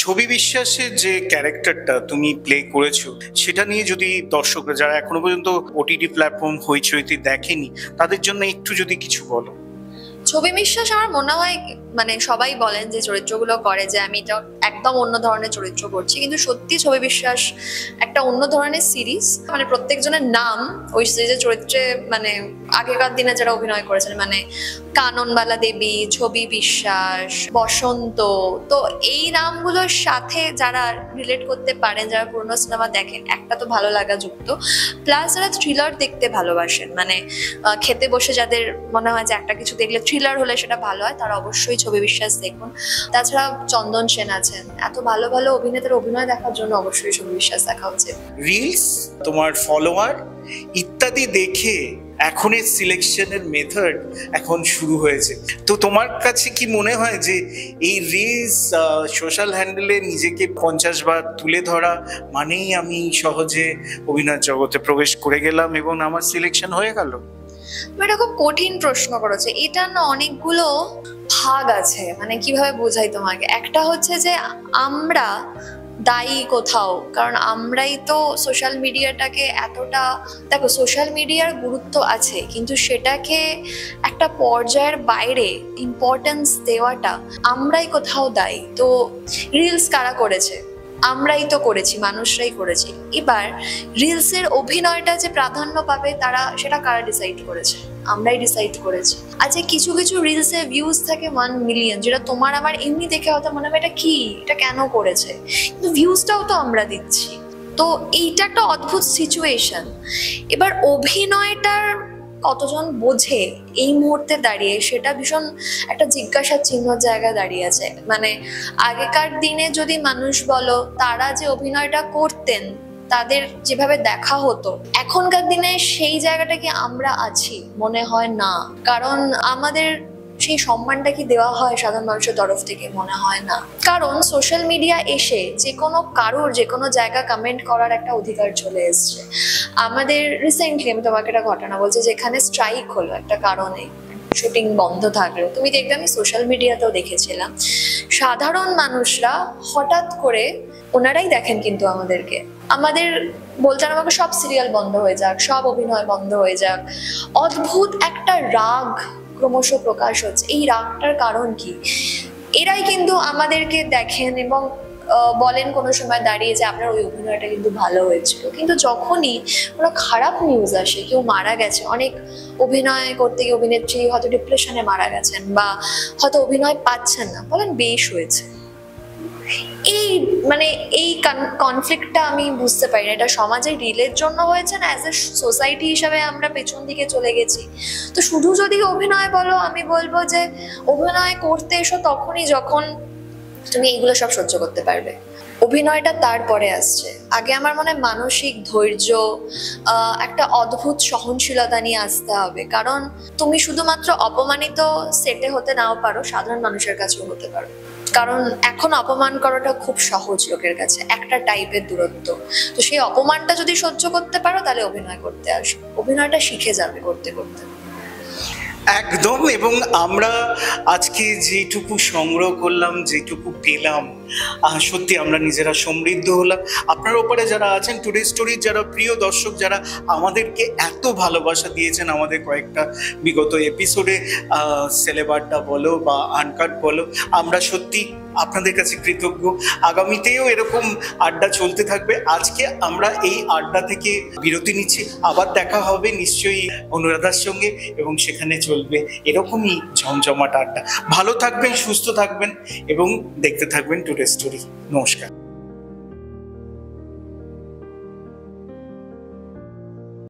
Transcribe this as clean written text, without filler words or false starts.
ছবি বিশ্বাসের যে ক্যারেক্টারটা তুমি প্লে করেছো সেটা নিয়ে যদি দর্শকরা যারা এখনো পর্যন্ত ওটিটি প্ল্যাটফর্ম হইচইতে দেখেনি তাদের জন্য একটু যদি কিছু বলো। ছবি বিশ্বাস আমার মনে হয় মানে সবাই বলেন যে চরিত্রগুলো করে যে আমি এটা একদম অন্য ধরনের চরিত্র করছি, কিন্তু সত্যি ছবি বিশ্বাস একটা অন্য ধরনের সিরিজ। মানে প্রত্যেকজনের নাম ওই সিরিজের চরিত্রে মানে আগেকার দিনে যারা অভিনয় করেছেন মানে কাননবালা দেবী, ছবি বিশ্বাস, বসন্ত, তো এই নামগুলোর সাথে যারা রিলেট করতে পারেন, যারা পুরোনো সিনেমা দেখেন, একটা তো ভালো লাগা যুক্ত, প্লাস যারা থ্রিলার দেখতে ভালোবাসেন, মানে খেতে বসে যাদের মনে হয় যে একটা কিছু দেখলে থ্রিলার হলে সেটা ভালো হয়, তারা অবশ্যই ছবি বিশ্বাস দেখুন। তাছাড়া চন্দন সেন আছেন, এত ভালো ভালো অভিনেতার অভিনয় দেখার জন্য অবশ্যই ছবি বিশ্বাস দেখা উচিত। রিলস, তোমার ফলোয়ার ইত্যাদি দেখে এখন এর সিলেকশনের মেথড এখন শুরু হয়েছে। তো তোমার কাছে কি মনে হয় যে এই রিলস সোশ্যাল হ্যান্ডেলে নিজেকে 50 বার তুলে ধরা মানেই আমি সহজে অভিনয় জগতে প্রবেশ করে গেলাম এবং আমার সিলেকশন হয়ে গেল? এটা খুব কঠিন প্রশ্ন করেছে। এটা না অনেকগুলো ভাগ আছে, মানে কিভাবে বোঝাই তোমাকে। একটা হচ্ছে যে আমরা দায়ী কোথাও, কারণ আমরাই তো সোশ্যাল মিডিয়াটাকে এতটা, দেখো সোশ্যাল মিডিয়ার গুরুত্ব আছে কিন্তু সেটাকে একটা পর্যায়ের বাইরে ইম্পর্টেন্স দেওয়াটা আমরাই কোথাও দায়ী। তো রিলস কারা করেছে? আমরাই তো করেছি, মানুষরাই করেছি। এবার রিলসের অভিনয়টা যে প্রাধান্য পাবে তারা সেটা কারা ডিসাইড করেছে? আমরাই ডিসাইড করেছি। আচ্ছা, কিছু কিছু রিলসে ভিউজ থাকে 1 মিলিয়ন, যেটা তোমার আমার এমনি দেখে হয়তো মনে হবে এটা কি, এটা কেন করেছে, কিন্তু ভিউজটাও তো আমরা দিচ্ছি। তো এইটা একটা অদ্ভুত সিচুয়েশন। এবার অভিনয়টার কতজন বোঝে এই মুহূর্তে দাঁড়িয়ে সেটা ভীষণ একটা জিজ্ঞাসার চিহ্নর জায়গায় দাঁড়িয়ে আছে। মানে আগেকার দিনে যদি মানুষ বলো তারা যে অভিনয়টা করতেন তাদের যেভাবে দেখা হতো, এখনকার দিনে সেই জায়গাটা কি আমরা আছি? মনে হয় না। কারণ আমাদের সেই সম্মানটা কি দেওয়া হয় সাধারণ মানুষের তরফ থেকে? মনে হয় না। কারণ সোশ্যাল মিডিয়া এসে যে কোনো কারোর যে কোনো জায়গা কমেন্ট করার একটা অধিকার চলে এসছে। আমাদের রিসেন্টলি আমি তোমাকে একটা ঘটনা বলছি, যেখানে স্ট্রাইক হলো একটা কারণে, শুটিং বন্ধ থাকলো, তুমি দেখবে আমি সোশ্যাল মিডিয়াতেও দেখেছিলাম সাধারণ মানুষরা হঠাৎ করে, ওনারাই দেখেন কিন্তু আমাদেরকে, আমাদের বলতেন আমাকে সব সিরিয়াল বন্ধ হয়ে যাক, সব অভিনয় বন্ধ হয়ে যাক। অদ্ভুত একটা রাগ ক্রমশ প্রকাশ হচ্ছে। এই রাগটার কারণ কি? এরাই কিন্তু আমাদেরকে দেখেন এবং বলেন কোনো সময় দাঁড়িয়ে যে আপনার ওই অভিনয়টা কিন্তু ভালো হয়েছিল, কিন্তু যখনই কোনো খারাপ নিউজ আসে, কেউ মারা গেছে, অনেক অভিনয় করতে গিয়ে অভিনেত্রী হয়তো ডিপ্রেশনে মারা গেছেন বা হয়তো অভিনয় পাচ্ছেন না, বলেন বেশ হয়েছে। এই মানে এই কনফ্লিক্টটা আমি বুঝতে পারি না, এটা সমাজের রিলের জন্য হয়েছে না অ্যাজ এ সোসাইটি হিসাবে আমরা পেছন দিকে চলে গেছি। তো শুধু যদি অভিনয় বলো, আমি বলবো যে অভিনয় করতে এসো তখনই যখন তুমি এইগুলো সব সহ্য করতে পারবে। অভিনয়টা তারপরে আসছে। আগে আমার মনে হয় মানসিক ধৈর্য, একটা অদ্ভুত সহনশীলতা নিয়ে আসতে হবে। কারণ তুমি শুধুমাত্র অপমানিত সেটে হতে নাও পারো, সাধারণ মানুষের কাছেও হতে পারো। কারণ এখন অপমান করাটা খুব সহজ লোকের কাছে, একটা টাইপের দূরত্ব। তো সেই অপমানটা যদি সহ্য করতে পারো তাহলে অভিনয় করতে আসো, অভিনয়টা শিখে যাবে করতে করতে। একদম। এবং আমরা আজকে যেটুকু সংগ্রহ করলাম, যেটুকু পেলাম, সত্যি আমরা নিজেরা সমৃদ্ধ হলাম। আপনার ওপরে যারা আছেন, টুডে স্টোরির যারা প্রিয় দর্শক, যারা আমাদেরকে এত ভালোবাসা দিয়েছেন, আমাদের কয়েকটা বিগত এপিসোডে সেলেবারটা বলো বা আনকাট বলো, আমরা সত্যি আপনাদের কাছে কৃতজ্ঞ। আগামীতেও এরকম আড্ডা চলতে থাকবে। আজকে আমরা এই আড্ডা থেকে বিরতি নিচ্ছি, আবার দেখা হবে নিশ্চয়ই অনুরাধার সঙ্গে এবং সেখানে চলবে এরকমই জমজমাট আড্ডা। ভালো থাকবেন, সুস্থ থাকবেন এবং দেখতে থাকবেন টুডে স্টোরি। নমস্কার।